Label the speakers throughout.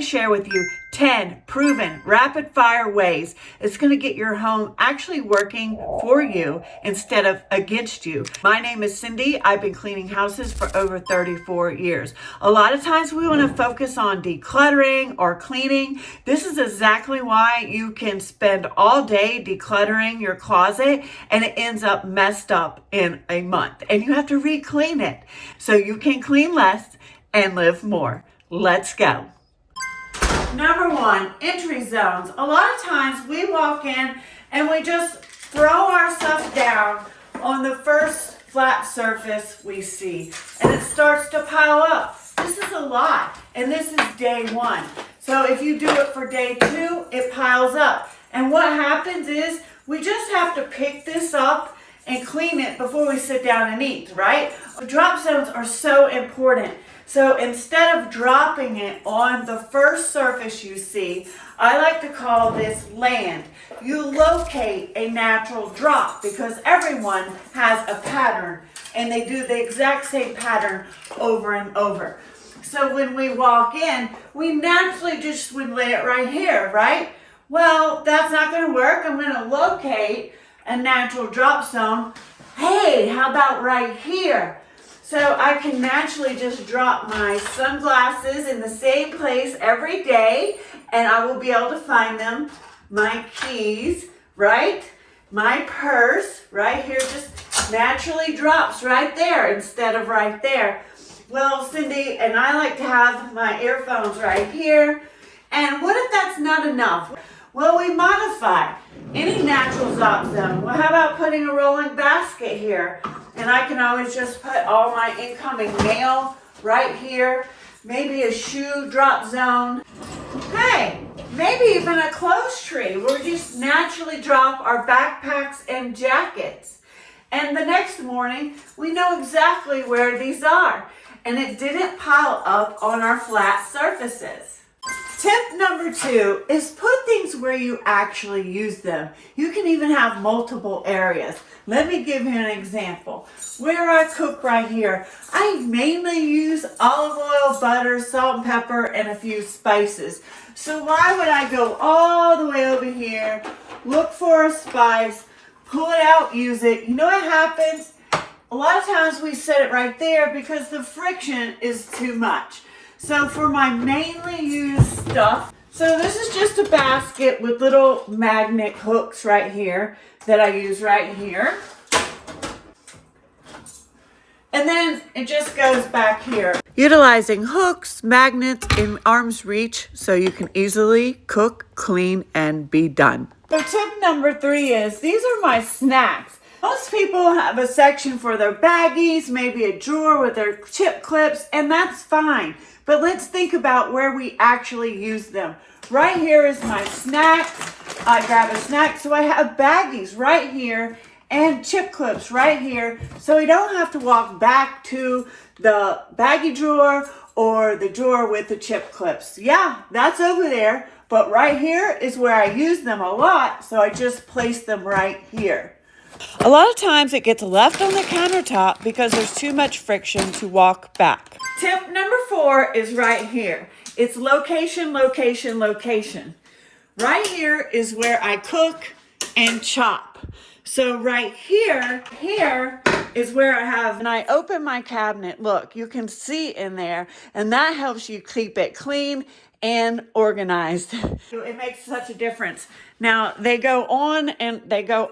Speaker 1: to share with you 10 proven rapid fire ways it's going to get your home actually working for you instead of against you. My name is Cindy. I've been cleaning houses for over 34 years. A lot of times we want to focus on decluttering or cleaning. This is exactly why you can spend all day decluttering your closet and it ends up messed up in a month and you have to re-clean it. So you can clean less and live more. Let's go. Number one, entry zones. A lot of times we walk in and we just throw our stuff down on the first flat surface we see and it starts to pile up. This is a lot and this is day one. So if you do it for day two, it piles up. And what happens is we just have to pick this up and clean it before we sit down and eat, right? Drop zones are so important. So instead of dropping it on the first surface you see, I like to call this land. You locate a natural drop because everyone has a pattern and they do the exact same pattern over and over. So when we walk in, we naturally just would lay it right here, right? Well, that's not going to work. I'm going to locate a natural drop zone. Hey, how about right here? So I can naturally just drop my sunglasses in the same place every day and I will be able to find them. My keys, right? My purse right here just naturally drops right there instead of right there. Well, Cindy, and I like to have my earphones right here. And what if that's not enough? Well, we modify any natural drop zone. Well, how about putting a rolling basket here? And I can always just put all my incoming mail right here. Maybe a shoe drop zone. Hey, maybe even a clothes tree where we just naturally drop our backpacks and jackets. And the next morning, we know exactly where these are. And it didn't pile up on our flat surfaces. Tip number 2 is put things where you actually use them. You can even have multiple areas. Let me give you an example. Where I cook right here, I mainly use olive oil, butter, salt and pepper, and a few spices. So why would I go all the way over here, look for a spice, pull it out, use it? You know what happens? A lot of times we set it right there because the friction is too much. So for my mainly used stuff, so this is just a basket with little magnet hooks right here that I use right here. And then it just goes back here. Utilizing hooks, magnets in arm's reach so you can easily cook, clean, and be done. So tip number 3 is, these are my snacks. Most people have a section for their baggies, maybe a drawer with their chip clips, and that's fine. But let's think about where we actually use them. Right here is my snacks. I grab a snack, so I have baggies right here and chip clips right here, so we don't have to walk back to the baggie drawer or the drawer with the chip clips. Yeah, that's over there, but right here is where I use them a lot, so I just place them right here. A lot of times it gets left on the countertop because there's too much friction to walk back. Tip number 4 is right here. It's location, location, location. Right here is where I cook and chop. So right here is where I have, and I open my cabinet. Look, you can see in there, and that helps you keep it clean and organized. It makes such a difference. Now they go on and they go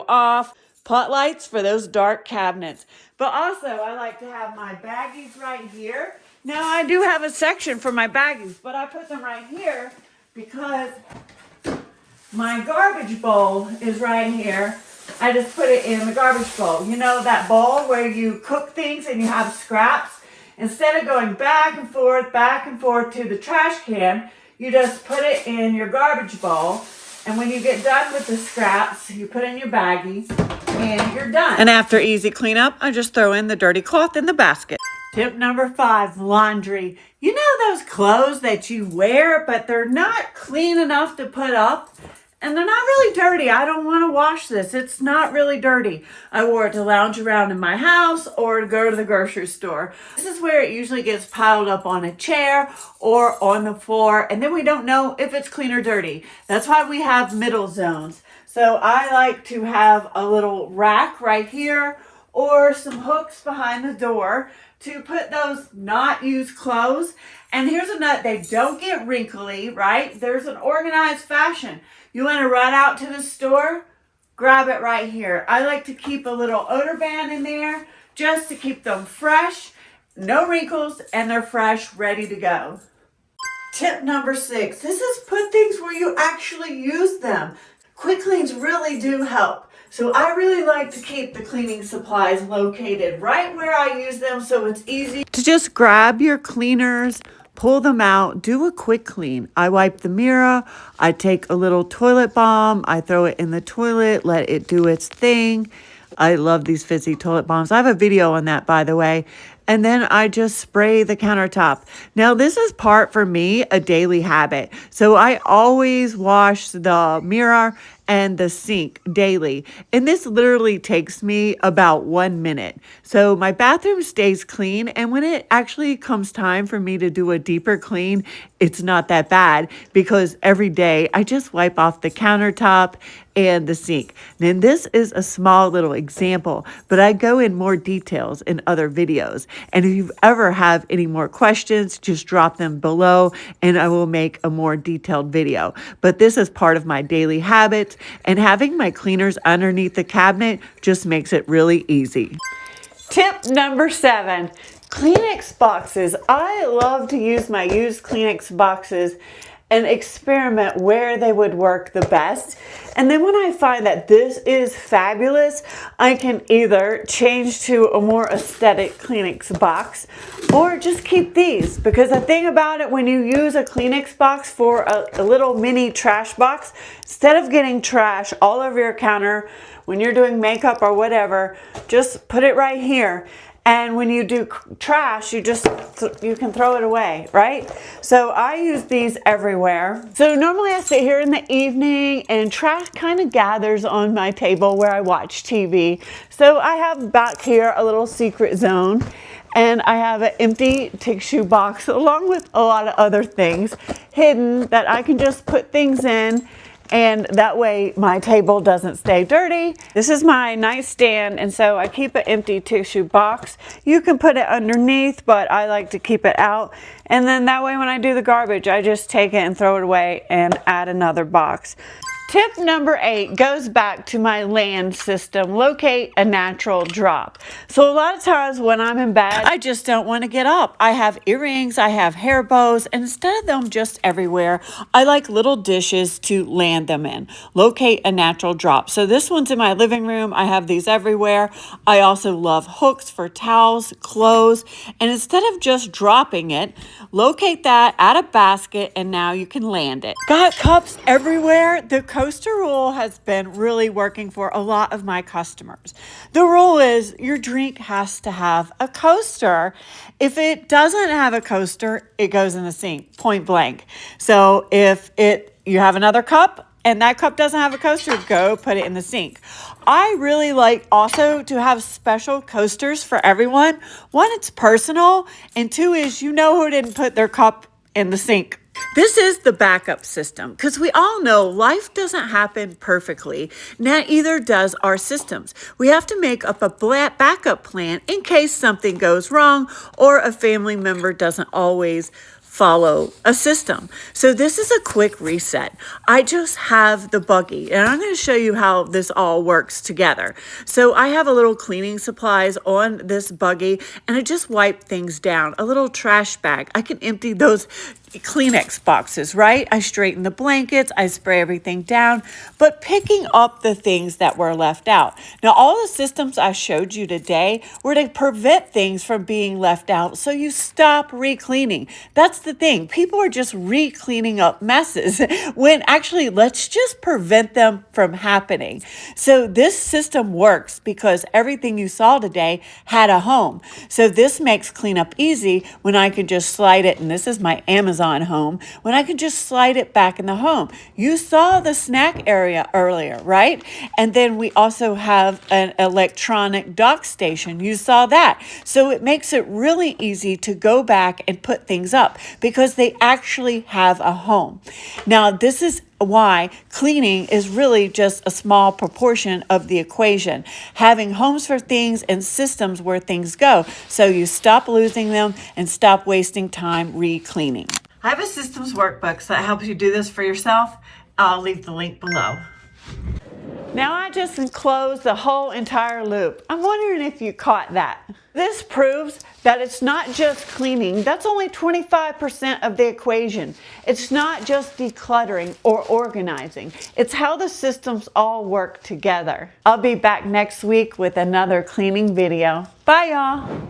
Speaker 1: off. Pot lights for those dark cabinets. But also I like to have my baggies right here. Now I do have a section for my baggies, but I put them right here because my garbage bowl is right here. I just put it in the garbage bowl. You know that bowl where you cook things and you have scraps? Instead of going back and forth to the trash can, you just put it in your garbage bowl. And when you get done with the scraps, you put in your baggie and you're done. And after easy cleanup, I just throw in the dirty cloth in the basket. Tip number 5, laundry. You know those clothes that you wear, but they're not clean enough to put up? and they're not really dirty. I don't want to wash this. It's not really dirty. I wore it to lounge around in my house or to go to the grocery store. This is where it usually gets piled up on a chair or on the floor, and then we don't know if it's clean or dirty. That's why we have middle zones. So I like to have a little rack right here or some hooks behind the door to put those not used clothes. And here's a nut, they don't get wrinkly, right? There's an organized fashion. You want to run out to the store, grab it right here. I like to keep a little odor band in there just to keep them fresh, no wrinkles, and they're fresh, ready to go. Tip number 6, this is put things where you actually use them. Quick cleans really do help. So I really like to keep the cleaning supplies located right where I use them so it's easy to just grab your cleaners, pull them out, do a quick clean. I wipe the mirror, I take a little toilet balm, I throw it in the toilet, let it do its thing. I love these fizzy toilet balms. I have a video on that, by the way. And then I just spray the countertop. Now, this is part, for me, a daily habit. So I always wash the mirror and the sink daily. And this literally takes me about 1 minute. So my bathroom stays clean. And when it actually comes time for me to do a deeper clean, it's not that bad because every day I just wipe off the countertop and the sink. Then this is a small little example, but I go in more details in other videos. And if you ever have any more questions, just drop them below and I will make a more detailed video. But this is part of my daily habits, and having my cleaners underneath the cabinet just makes it really easy. Tip number 7, Kleenex boxes. I love to use my used Kleenex boxes and experiment where they would work the best. And then when I find that this is fabulous, I can either change to a more aesthetic Kleenex box or just keep these. Because the thing about it, when you use a Kleenex box for a little mini trash box, instead of getting trash all over your counter when you're doing makeup or whatever, just put it right here. And when you do trash, you can throw it away, right? So I use these everywhere. So normally I sit here in the evening and trash kind of gathers on my table where I watch TV. So I have back here a little secret zone, and I have an empty tissue box along with a lot of other things hidden that I can just put things in. And that way my table doesn't stay dirty. This is my nightstand, and so I keep an empty tissue box. You can put it underneath, but I like to keep it out. And then that way when I do the garbage, I just take it and throw it away and add another box. Tip number 8 goes back to my land system. Locate a natural drop. So a lot of times when I'm in bed, I just don't want to get up. I have earrings, I have hair bows, and instead of them just everywhere, I like little dishes to land them in. Locate a natural drop. So this one's in my living room. I have these everywhere. I also love hooks for towels, clothes, and instead of just dropping it, locate that, add a basket, and now you can land it. Got cups everywhere. The coaster rule has been really working for a lot of my customers. The rule is your drink has to have a coaster. If it doesn't have a coaster, it goes in the sink, point blank. So if you have another cup and that cup doesn't have a coaster, go put it in the sink. I really like also to have special coasters for everyone. One, it's personal, and 2 is you know who didn't put their cup in the sink. This is the backup system, because we all know life doesn't happen perfectly. Neither does our systems. We have to make up a backup plan in case something goes wrong or a family member doesn't always follow a system. So this is a quick reset. I just have the buggy, and I'm going to show you how this all works together. So I have a little cleaning supplies on this buggy, and I just wipe things down. A little trash bag. I can empty those Kleenex boxes, right? I straighten the blankets, I spray everything down, but picking up the things that were left out. Now, all the systems I showed you today were to prevent things from being left out so you stop re-cleaning. That's the thing. People are just re-cleaning up messes when actually let's just prevent them from happening. So this system works because everything you saw today had a home. So this makes cleanup easy when I can just slide it, and this is my Amazon home, when I can just slide it back in the home. You saw the snack area earlier, right? And then we also have an electronic dock station. You saw that. So it makes it really easy to go back and put things up because they actually have a home. Now, this is why cleaning is really just a small proportion of the equation. Having homes for things and systems where things go, so you stop losing them and stop wasting time re-cleaning. I have a systems workbook that helps you do this for yourself. I'll leave the link below. Now I just enclosed the whole entire loop. I'm wondering if you caught that. This proves that it's not just cleaning. That's only 25% of the equation. It's not just decluttering or organizing. It's how the systems all work together. I'll be back next week with another cleaning video. Bye, y'all.